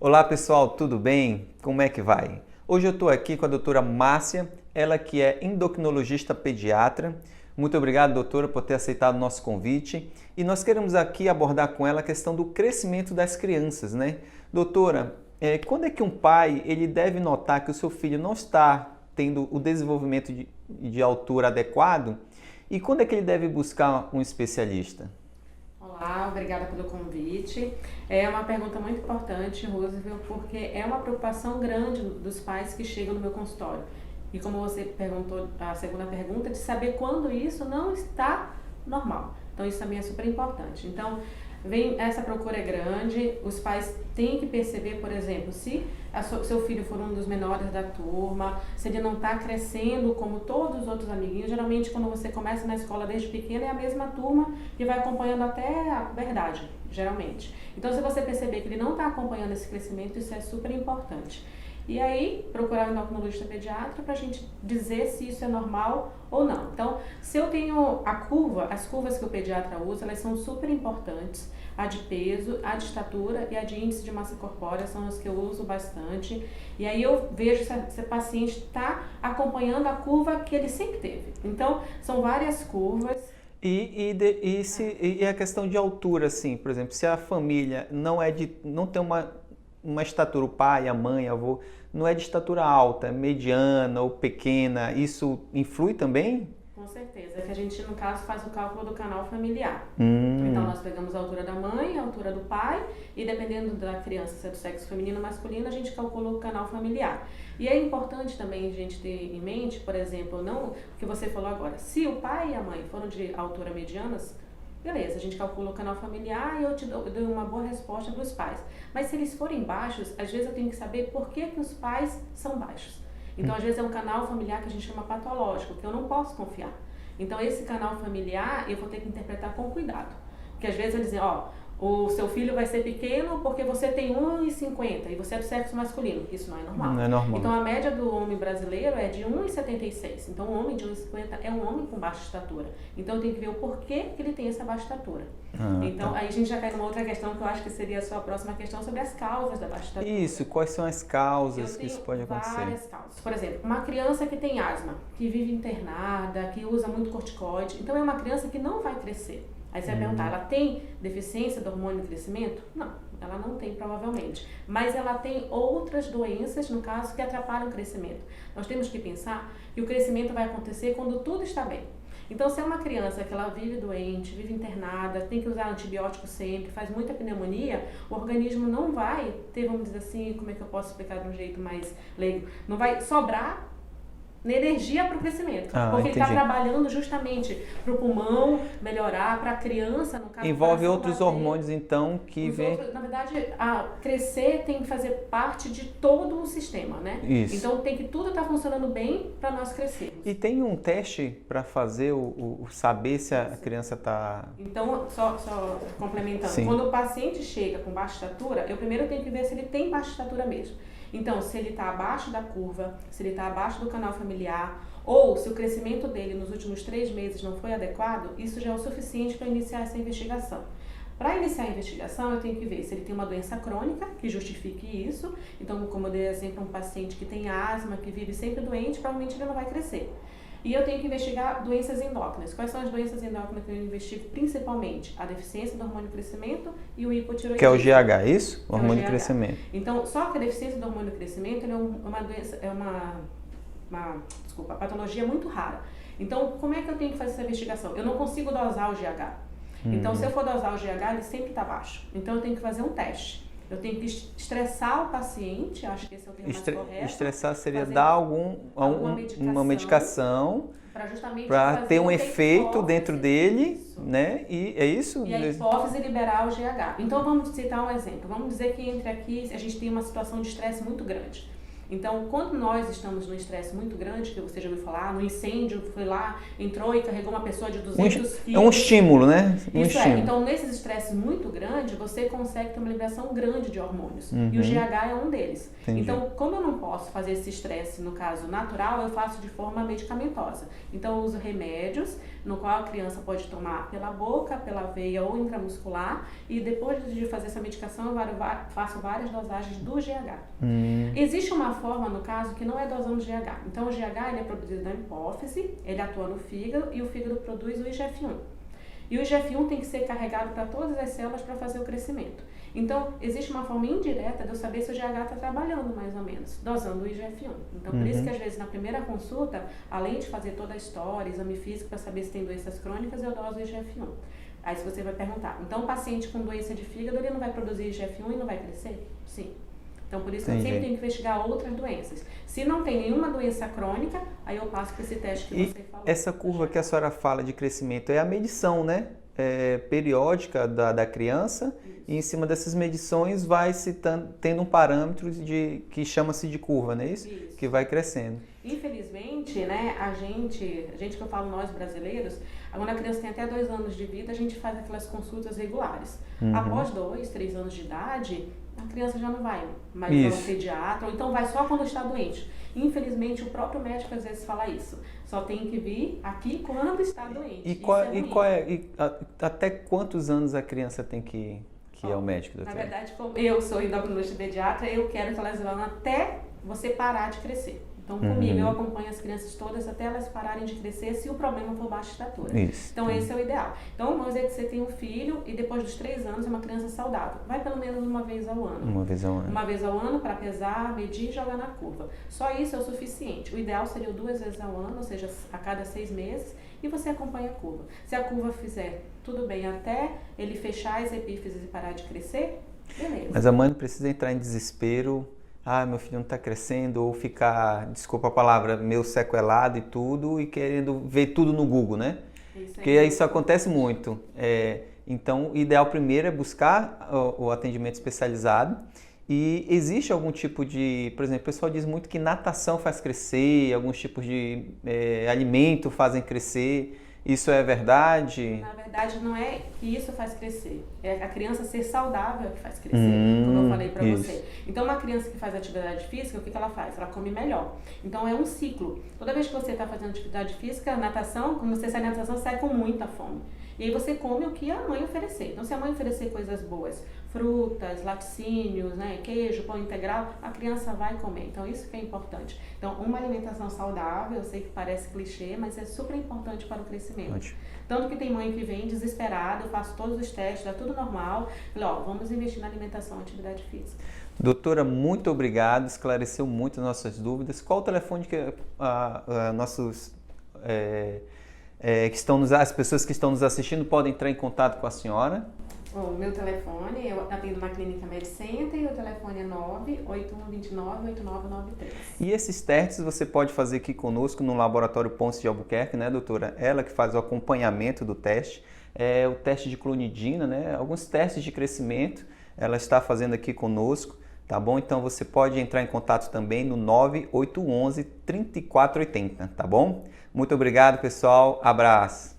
Olá pessoal, tudo bem? Como é que vai? Hoje eu estou aqui com a doutora Márcia, ela que é endocrinologista pediatra. Muito obrigado, doutora, por ter aceitado o nosso convite. E nós queremos aqui abordar com ela a questão do crescimento das crianças, né? Doutora, quando é que um pai ele deve notar que o seu filho não está tendo o desenvolvimento de altura adequado? E quando é que ele deve buscar um especialista? Olá, obrigada pelo convite. É uma pergunta muito importante, Roosevelt, porque é uma preocupação grande dos pais que chegam no meu consultório. E como você perguntou, a segunda pergunta, de saber quando isso não está normal. Então, isso também é super importante. Então, essa procura é grande, os pais têm que perceber, por exemplo, se seu filho for um dos menores da turma, se ele não está crescendo como todos os outros amiguinhos. Geralmente, quando você começa na escola desde pequeno, é a mesma turma que vai acompanhando até a verdade, geralmente. Então, se você perceber que ele não está acompanhando esse crescimento, isso é super importante. E aí, procurar um endocrinologista pediatra para a gente dizer se isso é normal ou não. Então, se eu tenho as curvas que o pediatra usa, elas são super importantes. A de peso, a de estatura e a de índice de massa corpórea são as que eu uso bastante. E aí eu vejo se o paciente está acompanhando a curva que ele sempre teve. Então, são várias curvas. E a questão de altura, assim, por exemplo, se a família não tem uma estatura, o pai, a mãe, a avô, não é de estatura alta, mediana ou pequena, isso influi também? Com certeza, é que a gente, no caso, faz o cálculo do canal familiar. Hum. Então, nós pegamos a altura da mãe, a altura do pai, e dependendo da criança, se é do sexo feminino ou masculino, a gente calcula o canal familiar. E é importante também a gente ter em mente, por exemplo, não o que você falou agora, se o pai e a mãe foram de altura medianas, beleza, a gente calcula o canal familiar e eu dou uma boa resposta para os pais. Mas se eles forem baixos, às vezes eu tenho que saber por que os pais são baixos. Então, às vezes é um canal familiar que a gente chama patológico, que eu não posso confiar. Então, esse canal familiar eu vou ter que interpretar com cuidado. Porque às vezes eles dizem, o seu filho vai ser pequeno porque você tem 1,50 e você é do sexo masculino. Isso não é normal. Não é normal. Então, a média do homem brasileiro é de 1,76. Então, um homem de 1,50 é um homem com baixa estatura. Então, eu tenho que ver o porquê que ele tem essa baixa estatura. Então, tá. Aí a gente já cai numa outra questão que eu acho que seria a sua próxima questão sobre as causas da baixa estatura. Isso, quais são as causas que isso pode acontecer? Várias causas. Por exemplo, uma criança que tem asma, que vive internada, que usa muito corticoide, então é uma criança que não vai crescer. Aí você vai perguntar, ela tem deficiência do hormônio de crescimento? Não, ela não tem provavelmente. Mas ela tem outras doenças, no caso, que atrapalham o crescimento. Nós temos que pensar que o crescimento vai acontecer quando tudo está bem. Então, se é uma criança que ela vive doente, vive internada, tem que usar antibiótico sempre, faz muita pneumonia, o organismo não vai ter, vamos dizer assim, como é que eu posso explicar de um jeito mais leigo, não vai sobrar energia para o crescimento, porque ele está trabalhando justamente para o pulmão melhorar, para a criança, no caso. Envolve outros hormônios, então, que vem... Na verdade, crescer tem que fazer parte de todo o sistema, né? Isso. Então, tem que tudo estar funcionando bem para nós crescermos. E tem um teste para fazer saber se a criança está... Então, só complementando, Sim. Quando o paciente chega com baixa estatura, eu primeiro tenho que ver se ele tem baixa estatura mesmo. Então, se ele está abaixo da curva, se ele está abaixo do canal familiar, ou se o crescimento dele nos últimos 3 meses não foi adequado, isso já é o suficiente para iniciar essa investigação. Para iniciar a investigação, eu tenho que ver se ele tem uma doença crônica que justifique isso. Então, como eu dei exemplo, um paciente que tem asma, que vive sempre doente, provavelmente ele não vai crescer. E eu tenho que investigar doenças endócrinas. Quais são as doenças endócrinas que eu investigo? Principalmente a deficiência do hormônio de crescimento e o hipotireoidismo. Que é o GH, isso? O hormônio de crescimento. Então, só que a deficiência do hormônio de crescimento é uma doença, patologia muito rara. Então, como é que eu tenho que fazer essa investigação? Eu não consigo dosar o GH. Então, se eu for dosar o GH, ele sempre está baixo. Então, eu tenho que fazer um teste. Eu tenho que estressar o paciente, acho que esse é o termo mais correto. Estressar seria dar uma medicação para ter um efeito dentro dele, né? E é isso? E a hipófise liberar o GH. Então, vamos citar um exemplo. Vamos dizer que entre aqui a gente tem uma situação de estresse muito grande. Então, quando nós estamos num estresse muito grande, que você já ouviu falar, no incêndio, foi lá, entrou e carregou uma pessoa de 200 quilos. É um estímulo, né? Isso é. Então, nesses estresses muito grandes, você consegue ter uma liberação grande de hormônios. E o GH é um deles. Entendi. Então, como eu não posso fazer esse estresse, no caso natural, eu faço de forma medicamentosa. Então, eu uso remédios, no qual a criança pode tomar pela boca, pela veia ou intramuscular. E depois de fazer essa medicação, eu faço várias dosagens do GH. Existe uma forma, no caso, que não é dosando GH. Então, o GH ele é produzido na hipófise, ele atua no fígado e o fígado produz o IGF-1. E o IGF-1 tem que ser carregado para todas as células para fazer o crescimento. Então, existe uma forma indireta de eu saber se o GH está trabalhando mais ou menos, dosando o IGF-1. Então, por isso que às vezes na primeira consulta, além de fazer toda a história, exame físico para saber se tem doenças crônicas, eu doso o IGF-1. Aí se você vai perguntar, então o paciente com doença de fígado, ele não vai produzir IGF-1 e não vai crescer? Sim. Então, por isso que eu sempre tenho que investigar outras doenças. Se não tem nenhuma doença crônica, aí eu passo para esse teste que você falou. Essa curva que a senhora fala de crescimento é a medição, né? Periódica da criança. Isso. E em cima dessas medições vai se tendo um parâmetro que chama-se de curva, não é isso? Isso. Que vai crescendo. Infelizmente, né, a gente que eu falo nós brasileiros, quando a criança tem até 2 anos de vida, a gente faz aquelas consultas regulares. Após 2, 3 anos de idade, a criança já não vai mais ao pediatra, ou então vai só quando está doente. Infelizmente, o próprio médico às vezes fala isso. Só tem que vir aqui quando está doente. Até quantos anos a criança tem que ir ao médico, doutora? Na verdade, como eu sou endocrinologista pediatra, eu quero que elas vão até você parar de crescer. Então, comigo, eu acompanho as crianças todas até elas pararem de crescer, se o problema for baixa estatura. Isso. Então, esse é o ideal. Então, vamos dizer que você tem um filho e depois dos 3 anos é uma criança saudável. Vai pelo menos uma vez ao ano. Uma vez ao ano. Uma vez ao ano para pesar, medir e jogar na curva. Só isso é o suficiente. O ideal seria 2 vezes ao ano, ou seja, a cada 6 meses, e você acompanha a curva. Se a curva fizer tudo bem até ele fechar as epífises e parar de crescer, beleza. Mas a mãe não precisa entrar em desespero. Meu filho não está crescendo, ou ficar, desculpa a palavra, meio sequelado e tudo, e querendo ver tudo no Google, né? Porque isso acontece muito. Então, o ideal primeiro é buscar o atendimento especializado. E existe algum tipo de, por exemplo, o pessoal diz muito que natação faz crescer, alguns tipos de alimento fazem crescer. Isso é verdade? Na verdade, não é que isso faz crescer. É a criança ser saudável que faz crescer, como eu falei para você. Então, uma criança que faz atividade física, o que ela faz? Ela come melhor. Então, é um ciclo. Toda vez que você está fazendo atividade física, natação, quando você sai na natação, você sai com muita fome. E aí você come o que a mãe oferecer. Então, se a mãe oferecer coisas boas, frutas, laticínios, né, queijo, pão integral, a criança vai comer. Então, isso que é importante. Então, uma alimentação saudável, eu sei que parece clichê, mas é super importante para o crescimento. Ótimo. Tanto que tem mãe que vem desesperada, eu faço todos os testes, dá tudo normal. Falei, vamos investir na alimentação e atividade física. Doutora, muito obrigado, esclareceu muito as nossas dúvidas. Qual o telefone que as pessoas que estão nos assistindo podem entrar em contato com a senhora? O meu telefone, eu atendo na Clínica MedCenter e o telefone é 98129-8993. E esses testes você pode fazer aqui conosco no Laboratório Ponce de Albuquerque, né, doutora? Ela que faz o acompanhamento do teste, o teste de clonidina, né? Alguns testes de crescimento, ela está fazendo aqui conosco, tá bom? Então você pode entrar em contato também no 9811-3480, tá bom? Muito obrigado, pessoal. Abraço.